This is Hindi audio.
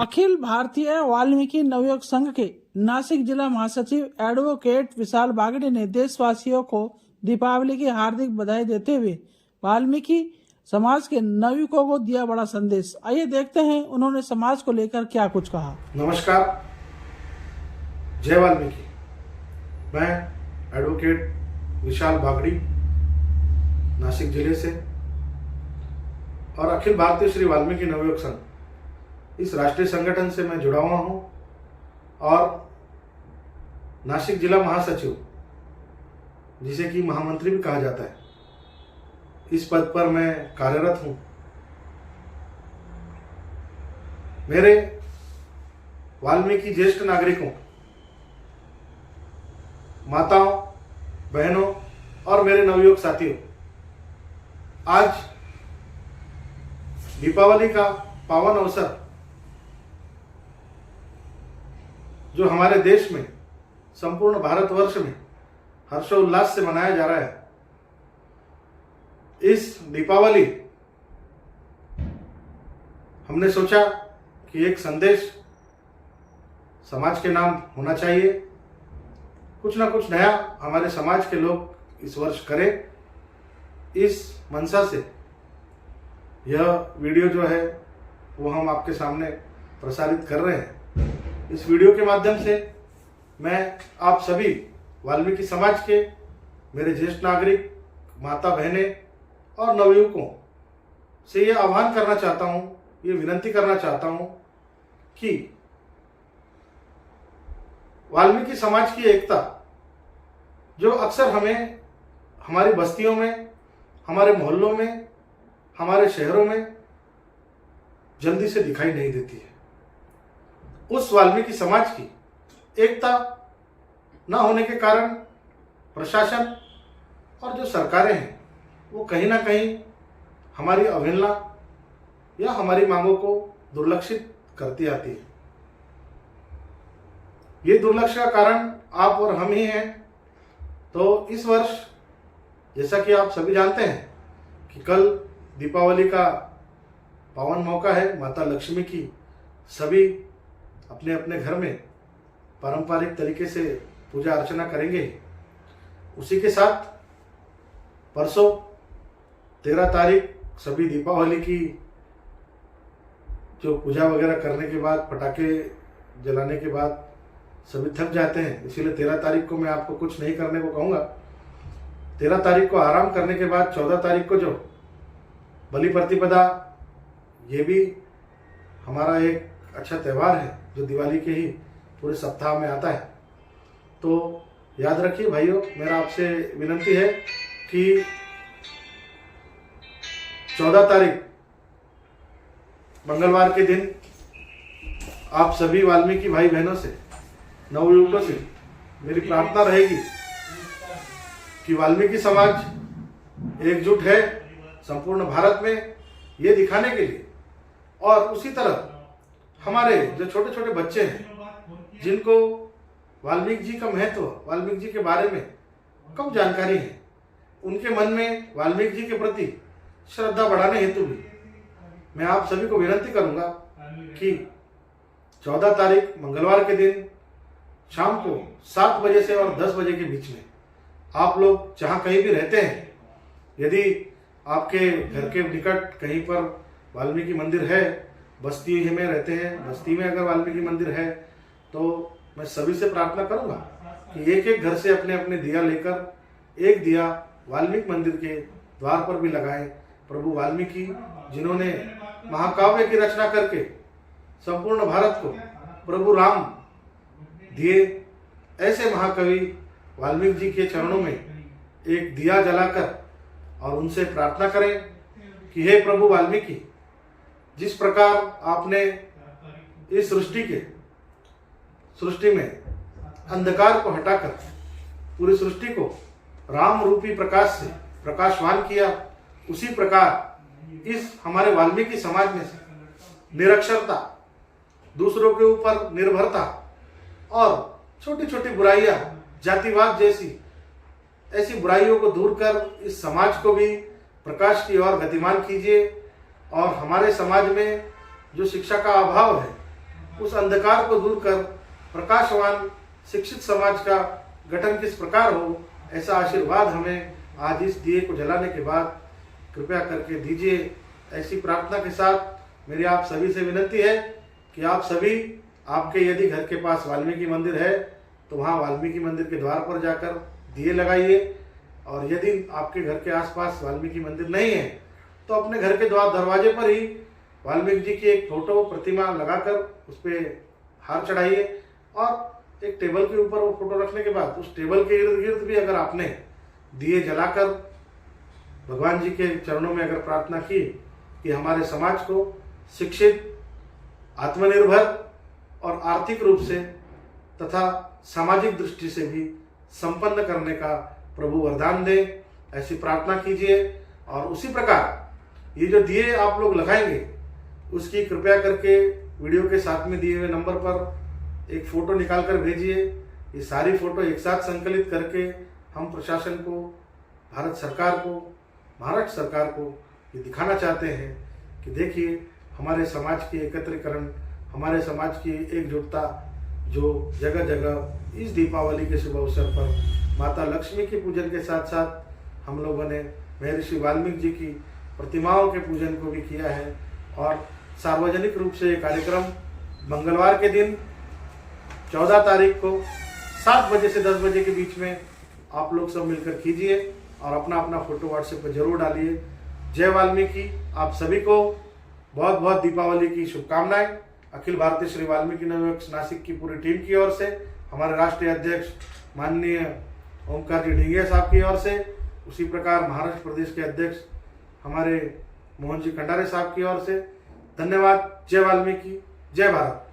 अखिल भारतीय वाल्मीकि नवयुवक संघ के नासिक जिला महासचिव एडवोकेट विशाल बागड़े ने देशवासियों को दीपावली की हार्दिक बधाई देते हुए वाल्मीकि समाज के नवयुवकों को दिया बड़ा संदेश। आइए देखते हैं उन्होंने समाज को लेकर क्या कुछ कहा। नमस्कार, जय वाल्मीकि। मैं एडवोकेट विशाल बागड़ी नासिक जिले से और अखिल भारतीय श्री वाल्मीकि नवयुवक संघ इस राष्ट्रीय संगठन से मैं जुड़ा हुआ हूं और नासिक जिला महासचिव, जिसे कि महामंत्री भी कहा जाता है, इस पद पर मैं कार्यरत हूं। मेरे वाल्मीकि ज्येष्ठ नागरिकों, माताओं, बहनों और मेरे नवयुवक साथियों, आज दीपावली का पावन अवसर जो हमारे देश में, संपूर्ण भारतवर्ष में हर्षोल्लास से मनाया जा रहा है, इस दीपावली हमने सोचा कि एक संदेश समाज के नाम होना चाहिए। कुछ ना कुछ नया हमारे समाज के लोग इस वर्ष करें, इस मंशा से यह वीडियो जो है वो हम आपके सामने प्रसारित कर रहे हैं। इस वीडियो के माध्यम से मैं आप सभी वाल्मीकि समाज के मेरे ज्येष्ठ नागरिक, माता बहनें और नवयुवकों से यह आह्वान करना चाहता हूं, ये विनंती करना चाहता हूं कि वाल्मीकि समाज की एकता जो अक्सर हमें हमारी बस्तियों में, हमारे मोहल्लों में, हमारे शहरों में जल्दी से दिखाई नहीं देती है, उस वाल्मीकि समाज की एकता न होने के कारण प्रशासन और जो सरकारें हैं वो कहीं ना कहीं हमारी अवहेलना या हमारी मांगों को दुर्लक्षित करती आती है। ये दुर्लक्ष्य का कारण आप और हम ही हैं। तो इस वर्ष, जैसा कि आप सभी जानते हैं कि कल दीपावली का पावन मौका है, माता लक्ष्मी की सभी अपने अपने घर में पारंपरिक तरीके से पूजा अर्चना करेंगे। उसी के साथ परसों 13 तारीख सभी दीपावली की जो पूजा वगैरह करने के बाद, पटाखे जलाने के बाद सभी थक जाते हैं, इसीलिए 13 तारीख को मैं आपको कुछ नहीं करने को कहूँगा। 13 तारीख को आराम करने के बाद 14 तारीख को जो बलि प्रतिपदा, ये भी हमारा एक अच्छा त्यौहार है जो दिवाली के ही पूरे सप्ताह में आता है। तो याद रखिए भाइयों, मेरा आपसे विनंती है कि 14 तारीख मंगलवार के दिन आप सभी वाल्मीकि भाई बहनों से, नवयुवकों से मेरी प्रार्थना रहेगी कि वाल्मीकि समाज एकजुट है संपूर्ण भारत में ये दिखाने के लिए, और उसी तरह हमारे जो छोटे छोटे बच्चे हैं जिनको वाल्मीकि जी का महत्व, वाल्मीकि जी के बारे में कम जानकारी है, उनके मन में वाल्मीकि जी के प्रति श्रद्धा बढ़ाने हेतु भी मैं आप सभी को विनंती करूंगा कि 14 तारीख मंगलवार के दिन शाम को 7 बजे से और 10 बजे के बीच में आप लोग जहां कहीं भी रहते हैं, यदि आपके घर के निकट कहीं पर वाल्मीकि मंदिर है, बस्ती में रहते हैं, बस्ती में अगर वाल्मीकि मंदिर है, तो मैं सभी से प्रार्थना करूंगा कि एक एक घर से अपने अपने दिया लेकर एक दिया वाल्मीकि मंदिर के द्वार पर भी लगाएं। प्रभु वाल्मीकि, जिन्होंने महाकाव्य की रचना करके संपूर्ण भारत को प्रभु राम दिए, ऐसे महाकवि वाल्मीकि जी के चरणों में एक दिया जलाकर और उनसे प्रार्थना करें कि हे प्रभु वाल्मीकि, जिस प्रकार आपने इस सृष्टि में अंधकार को हटाकर पूरी सृष्टि को राम रूपी प्रकाश से प्रकाशवान किया, उसी प्रकार इस हमारे वाल्मीकि समाज में से निरक्षरता, दूसरों के ऊपर निर्भरता और छोटी छोटी बुराइयां, जातिवाद जैसी ऐसी बुराइयों को दूर कर इस समाज को भी प्रकाश की ओर गतिमान कीजिए और हमारे समाज में जो शिक्षा का अभाव है उस अंधकार को दूर कर प्रकाशवान शिक्षित समाज का गठन किस प्रकार हो, ऐसा आशीर्वाद हमें आज इस दिए को जलाने के बाद कृपया करके दीजिए। ऐसी प्रार्थना के साथ मेरी आप सभी से विनती है कि आप सभी, आपके यदि घर के पास वाल्मीकि मंदिर है तो वहाँ वाल्मीकि मंदिर के द्वार पर जाकर दिए लगाइए, और यदि आपके घर के आसपास वाल्मीकि मंदिर नहीं है तो अपने घर के द्वार दरवाजे पर ही वाल्मीकि जी की एक फोटो प्रतिमा लगाकर उस पर हार चढ़ाइए, और एक टेबल के ऊपर वो फोटो रखने के बाद उस टेबल के इर्द गिर्द भी अगर आपने दिए जलाकर भगवान जी के चरणों में अगर प्रार्थना की कि हमारे समाज को शिक्षित, आत्मनिर्भर और आर्थिक रूप से तथा सामाजिक दृष्टि से भी संपन्न करने का प्रभु वरदान दे, ऐसी प्रार्थना कीजिए। और उसी प्रकार ये जो दिए आप लोग लगाएंगे उसकी कृपया करके वीडियो के साथ में दिए हुए नंबर पर एक फ़ोटो निकाल कर भेजिए। ये सारी फ़ोटो एक साथ संकलित करके हम प्रशासन को, भारत सरकार को, महाराष्ट्र सरकार को ये दिखाना चाहते हैं कि देखिए हमारे समाज की एकत्रीकरण, हमारे समाज की एकजुटता जो जगह जगह इस दीपावली के शुभ अवसर पर माता लक्ष्मी के पूजन के साथ साथ हम लोगों ने महर्षि वाल्मीकि जी की प्रतिमाओं के पूजन को भी किया है। और सार्वजनिक रूप से ये कार्यक्रम मंगलवार के दिन 14 तारीख को 7 बजे से 10 बजे के बीच में आप लोग सब मिलकर कीजिए और अपना अपना फोटो व्हाट्सएप पर जरूर डालिए। जय वाल्मीकि। आप सभी को बहुत बहुत दीपावली की शुभकामनाएं। अखिल भारतीय श्री वाल्मीकि नवयुग नासिक की पूरी टीम की ओर से, हमारे राष्ट्रीय अध्यक्ष माननीय ओमकार जी ढींगे साहब की ओर से, उसी प्रकार महाराष्ट्र प्रदेश के अध्यक्ष हमारे मोहन जी खंडारे साहब की ओर से धन्यवाद। जय वाल्मीकि, जय भारत।